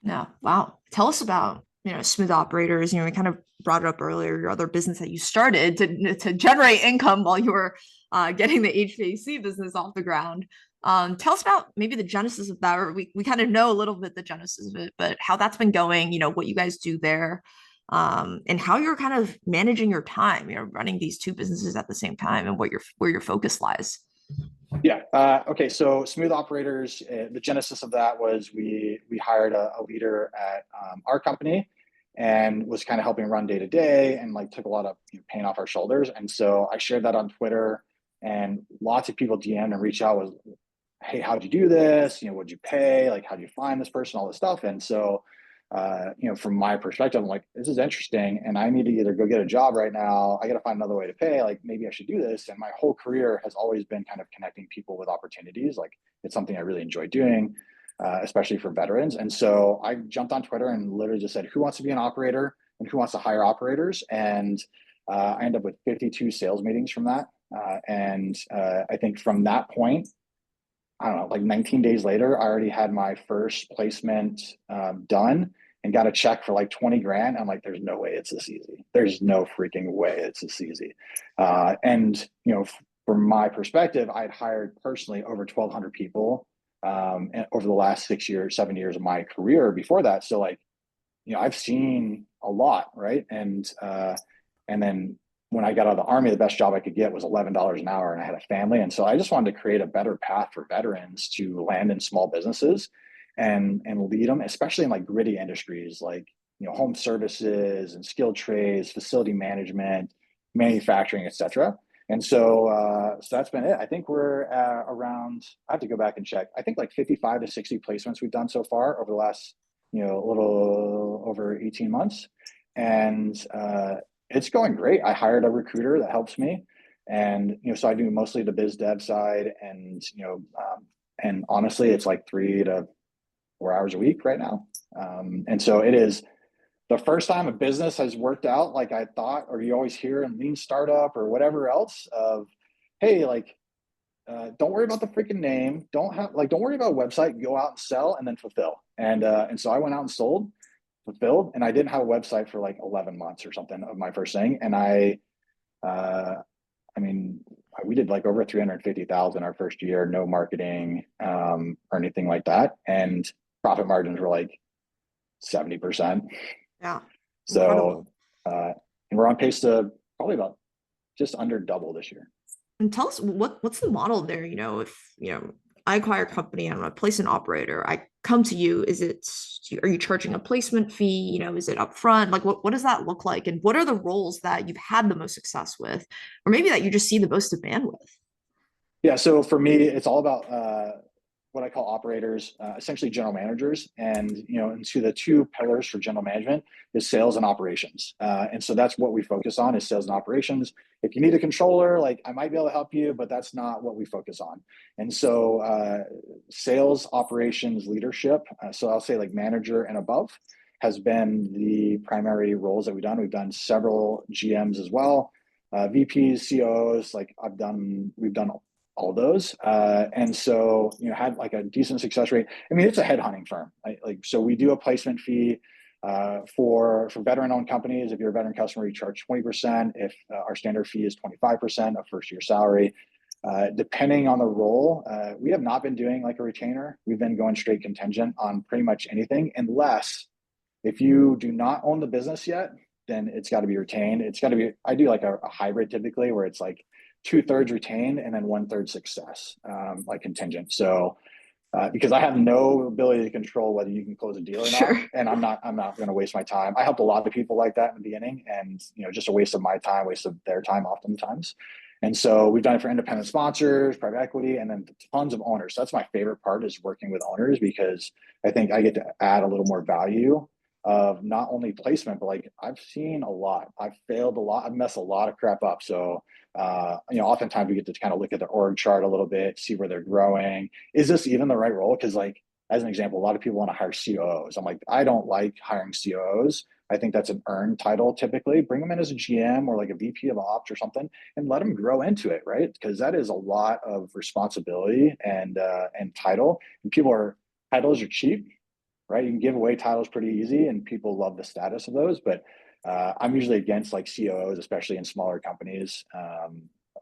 Yeah. Wow. Tell us about, smooth operators. We kind of brought it up earlier, your other business that you started to generate income while you were getting the HVAC business off the ground. Tell us about maybe the genesis of that, or we kind of know a little bit the genesis of it, but how that's been going, what you guys do there, and how you're kind of managing your time, running these two businesses at the same time, and where your focus lies. Yeah. Okay. So smooth operators. The genesis of that was we hired a leader at our company, and was kind of helping run day to day, and like took a lot of pain off our shoulders. And so I shared that on Twitter, and lots of people DM and reach out with, "Hey, how'd you do this? What'd you pay? Like, how'd you find this person? All this stuff." And so from my perspective, I'm like, this is interesting, and I need to either go get a job right now. I got to find another way to pay. Like, maybe I should do this. And my whole career has always been kind of connecting people with opportunities. Like, it's something I really enjoy doing, especially for veterans. And so I jumped on Twitter and literally just said, "Who wants to be an operator and who wants to hire operators?" And I ended up with 52 sales meetings from that. I think from that point, I don't know, like 19 days later, I already had my first placement done and got a check for like 20 grand. I'm like, there's no way it's this easy. There's no freaking way it's this easy. From my perspective, I'd hired personally over 1,200 people over the last 7 years of my career before that. So like, I've seen a lot, right? And then when I got out of the Army, the best job I could get was $11 an hour, and I had a family. And so I just wanted to create a better path for veterans to land in small businesses and lead them, especially in like gritty industries like, home services and skilled trades, facility management, manufacturing, etc. And so that's been it. I think we're around, I have to go back and check, I think like 55 to 60 placements we've done so far over the last, a little over 18 months. And it's going great. I hired a recruiter that helps me, and so I do mostly the biz dev side, and honestly, it's like 3 to 4 hours a week right now. And so it is the first time a business has worked out like I thought, or you always hear in lean startup or whatever else of, hey, like, don't worry about the freaking name. Don't worry about a website. Go out and sell and then fulfill. And so I went out and sold, fulfilled, and I didn't have a website for like 11 months or something of my first thing. And I mean, we did like over 350,000 our first year, no marketing or anything like that, and profit margins were like 70%. Yeah, So incredible. and we're on pace to probably about just under double this year. And tell us what's the model there? If I acquire a company, I don't know, place an operator, I come to you. Are you charging a placement fee? Is it upfront? Like what does that look like? And what are the roles that you've had the most success with, or maybe that you just see the most demand with? Yeah, so for me, it's all about what I call operators, essentially general managers. And the two pillars for general management is sales and operations. And so that's what we focus on, is sales and operations. If you need a controller, like I might be able to help you, but that's not what we focus on. And so sales, operations, leadership, so I'll say like manager and above, has been the primary roles that we've done. We've done several GMs as well, VPs, COOs, like we've done all those. And so, had like a decent success rate. I mean, it's a headhunting firm, right? So we do a placement fee for veteran-owned companies. If you're a veteran customer, you charge 20%. If our standard fee is 25% of first-year salary. Depending on the role, we have not been doing like a retainer. We've been going straight contingent on pretty much anything, unless if you do not own the business yet, then it's got to be retained. It's got to be, I do like a hybrid typically, where it's like 2/3 retained and then 1/3 success, like contingent. So because I have no ability to control whether you can close a deal or not, Sure. and I'm not going to waste my time. I helped a lot of people like that in the beginning, and just a waste of my time, waste of their time oftentimes. And so we've done it for independent sponsors, private equity, and then tons of owners. So that's my favorite part, is working with owners, because I think I get to add a little more value of not only placement, but like I've seen a lot. I've failed a lot. I've messed a lot of crap up. So oftentimes we get to kind of look at the org chart a little bit, see where they're growing. Is this even the right role? Because like as an example, a lot of people want to hire COOs. I'm like, I don't like hiring COOs. I think that's an earned title typically. Bring them in as a GM or like a VP of ops or something and let them grow into it, right? Because that is a lot of responsibility and title. And titles are cheap, right? You can give away titles pretty easy and people love the status of those. But I'm usually against like COOs, especially in smaller companies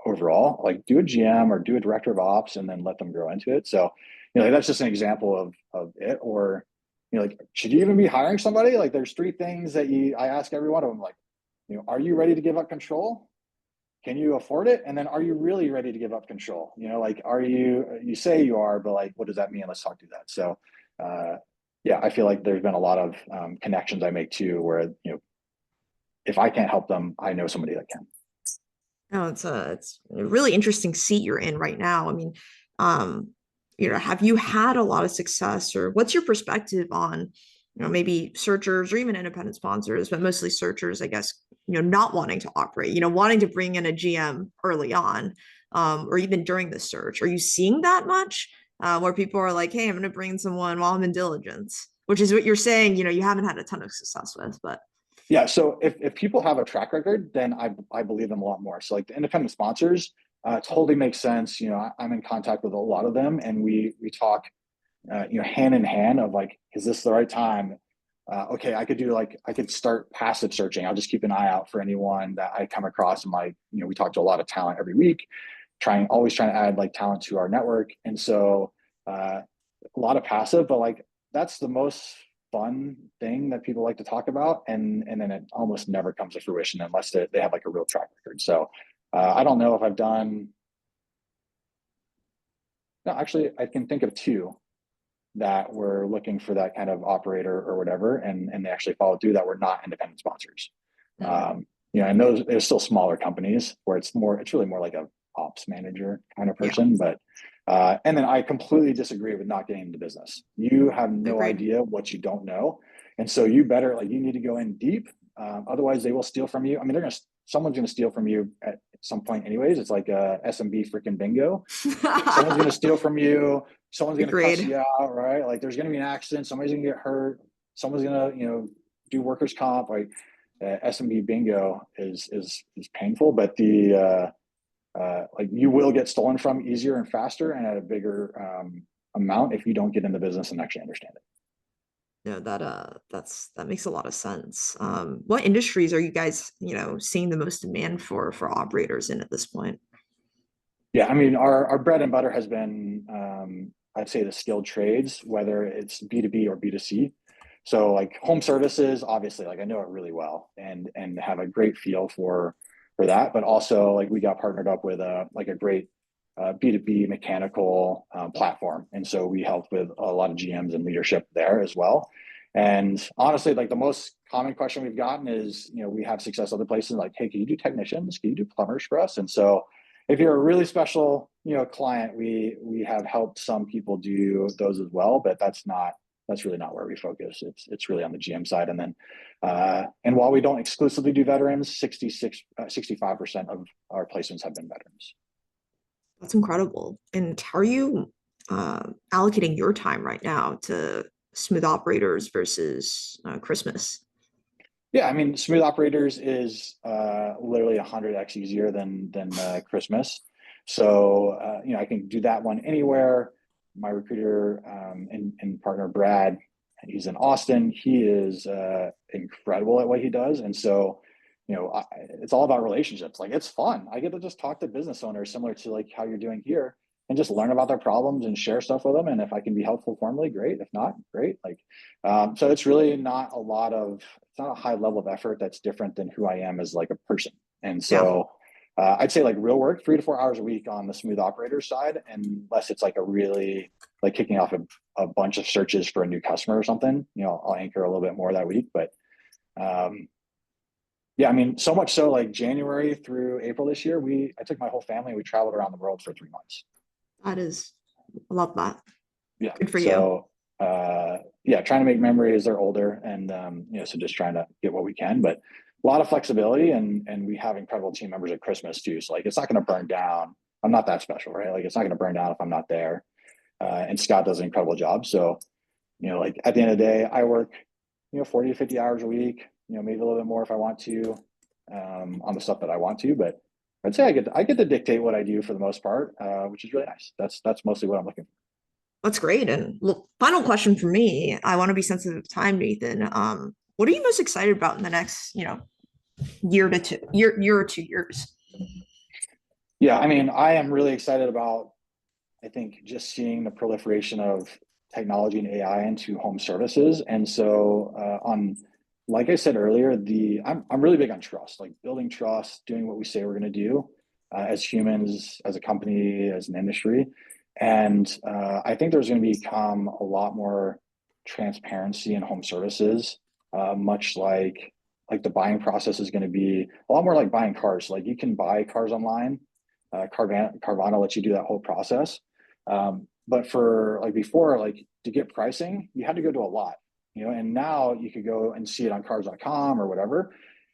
overall. Like do a GM or do a director of ops and then let them grow into it. So, that's just an example of it. Or like, should you even be hiring somebody? Like there's three things that I ask every one of them, like, are you ready to give up control? Can you afford it? And then are you really ready to give up control? Like, you say you are, but like, what does that mean? Let's talk through that. So, yeah, I feel like there's been a lot of connections I make too, where, if I can't help them, I know somebody that can. No, it's a really interesting seat you're in right now. I mean, have you had a lot of success, or what's your perspective on, maybe searchers or even independent sponsors, but mostly searchers, I guess, not wanting to operate, wanting to bring in a GM early on, or even during the search? Are you seeing that much, where people are like, hey, I'm going to bring in someone while I'm in diligence, which is what you're saying, you haven't had a ton of success with, but. Yeah. So if people have a track record, then I believe them a lot more. So like the independent sponsors, totally makes sense. I'm in contact with a lot of them and we talk, hand in hand of like, is this the right time? Okay, I could start passive searching. I'll just keep an eye out for anyone that I come across. And like, we talk to a lot of talent every week, always trying to add like talent to our network. And so a lot of passive, but like that's the most fun thing that people like to talk about. And then it almost never comes to fruition unless they have like a real track record. So I don't know if I've done, no, actually I can think of two that were looking for that kind of operator or whatever, and they actually followed through, that were not independent sponsors. And they're still smaller companies where it's really more like a ops manager kind of person. Yeah. But and then I completely disagree with not getting into business. You have no idea what you don't know, and so you need to go in deep. Otherwise, they will steal from you. I mean, someone's going to steal from you at some point, anyways. It's like a SMB freaking bingo. Someone's going to steal from you. Someone's going to cuss you out, right? Like there's going to be an accident. Somebody's going to get hurt. Someone's going to, do workers' comp. Like SMB bingo is painful, but like you will get stolen from easier and faster and at a bigger amount if you don't get in the business and actually understand it. No, that makes a lot of sense. What industries are you guys, seeing the most demand for operators in at this point? Yeah, I mean, our bread and butter has been, I'd say, the skilled trades, whether it's B2B or B2C. So like home services, obviously, like I know it really well and have a great feel for that. But also like we got partnered up with a great B2B mechanical platform. And so we helped with a lot of GMs and leadership there as well. And honestly, like the most common question we've gotten is, we have success other places, like, hey, can you do technicians? Can you do plumbers for us? And so if you're a really special, client, we have helped some people do those as well, but that's really not where we focus. It's really on the GM side. And then, and while we don't exclusively do veterans, 65% of our placements have been veterans. That's incredible. And how are you allocating your time right now to smooth operators versus Christmas? Yeah, I mean, smooth operators is literally 100x easier than Christmas. So, I can do that one anywhere. My recruiter and partner, Brad, he's in Austin. He is incredible at what he does. And so, it's all about relationships. Like it's fun. I get to just talk to business owners similar to like how you're doing here and just learn about their problems and share stuff with them. And if I can be helpful formally, great. If not, great. Like, so it's really not it's not a high level of effort that's different than who I am as like a person. And so I'd say like real work, 3 to 4 hours a week on the smooth operator side, unless it's like a really like kicking off a bunch of searches for a new customer or something, I'll anchor a little bit more that week. But yeah, I mean, so much so like January through April this year, I took my whole family, we traveled around the world for 3 months. I love that. Yeah. Good for you. yeah, trying to make memories. They're older, and so just trying to get what we can, but a lot of flexibility, and we have incredible team members at Christmas too. So like, it's not going to burn down. I'm not that special, right? Like, it's not going to burn down if I'm not there. And Scott does an incredible job. So, like at the end of the day, I work, 40 to 50 hours a week, maybe a little bit more if I want to, on the stuff that I want to, but I'd say I get to dictate what I do for the most part, which is really nice. That's mostly what I'm looking for. That's great. And look, final question for me. I want to be sensitive of time, Nathan. What are you most excited about in the next, year or 2 years? Yeah, I mean, I am really excited about, I think, just seeing the proliferation of technology and AI into home services. And so, like I said earlier, I'm really big on trust, like building trust, doing what we say we're going to do, as humans, as a company, as an industry. And I think there's going to become a lot more transparency in home services, much like the buying process is going to be a lot more like buying cars. Like, you can buy cars online. Carvana lets you do that whole process. But for like before, like, to get pricing, you had to go to a lot, and now you could go and see it on cars.com or whatever.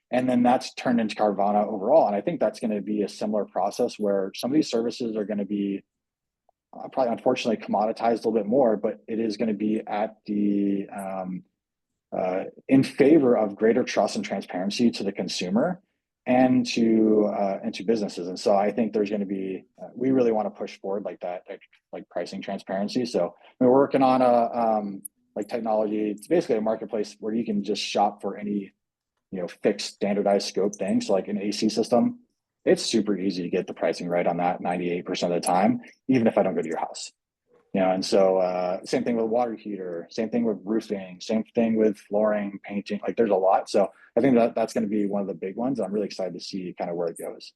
And then that's turned into Carvana overall. And I think that's going to be a similar process where some of these services are going to be probably, unfortunately, commoditized a little bit more, but it is going to be at the in favor of greater trust and transparency to the consumer and to businesses. And so I think there's going to be we really want to push forward like that, like pricing transparency. So we're working on a like technology. It's basically a marketplace where you can just shop for any fixed standardized scope thing. So like an AC system, it's super easy to get the pricing right on that 98% of the time, even if I don't go to your house. And so same thing with water heater, same thing with roofing, same thing with flooring, painting. Like, there's a lot. So I think that's going to be one of the big ones. I'm really excited to see kind of where it goes.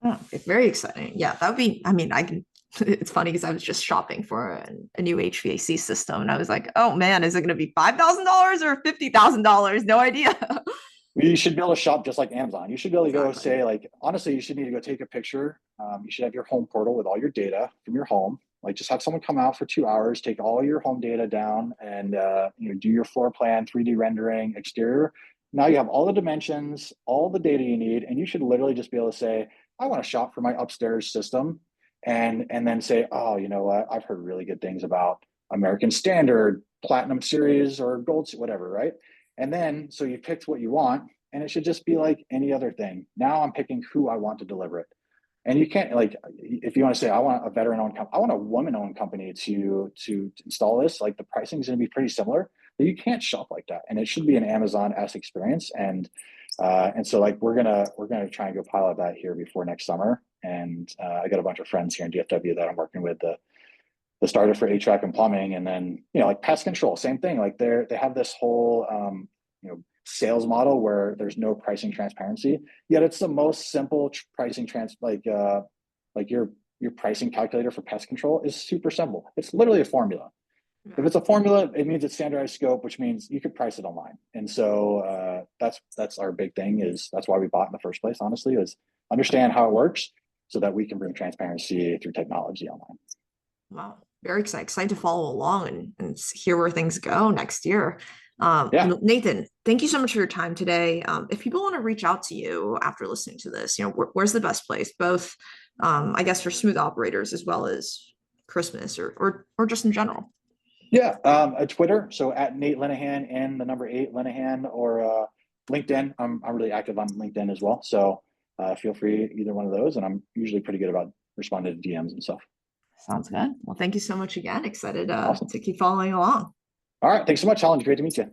Oh, it's very exciting. Yeah, that would be, I mean, I can, it's funny because I was just shopping for a new HVAC system and I was like, oh man, is it going to be $5,000 or $50,000? No idea. You should be able to shop just like Amazon. You should be able to go Exactly. say, like, honestly, you should need to go take a picture. You should have your home portal with all your data from your home. Like, just have someone come out for 2 hours, take all your home data down, and do your floor plan, 3D rendering, exterior. Now you have all the dimensions, all the data you need, and you should literally just be able to say, I want to shop for my upstairs system, and then say, oh, you know what? I've heard really good things about American Standard, Platinum Series, or Gold, whatever, right? And then, so you picked what you want, and it should just be like any other thing. Now I'm picking who I want to deliver it. And you can't, like, if you want to say, I want a veteran-owned company, I want a woman-owned company to install this, like, the pricing is going to be pretty similar. But you can't shop like that, and it should be an Amazon-esque experience. And so, like, we're gonna try and go pilot that here before next summer. And I got a bunch of friends here in DFW that I'm working with, the starter for HVAC and plumbing, and then like pest control, same thing. Like, they have this whole sales model where there's no pricing transparency. Yet it's the most simple pricing like your pricing calculator for pest control is super simple. It's literally a formula. If it's a formula, it means it's standardized scope, which means you could price it online. And so that's our big thing. That's why we bought in the first place. Honestly, is understand how it works so that we can bring transparency through technology online. Wow, very excited to follow along and hear where things go next year. Yeah. Nathan, thank you so much for your time today. If people want to reach out to you after listening to this, where's the best place? Both, I guess, for smooth operators as well as Christmas or just in general. Yeah, Twitter. So at Nate Lenahan and the number 8 Lenahan, or LinkedIn. I'm really active on LinkedIn as well. So feel free, either one of those. And I'm usually pretty good about responding to DMs and stuff. Sounds good. Well, thank you so much again. Excited Awesome. to keep following along. All right. Thanks so much, Holland. Great to meet you.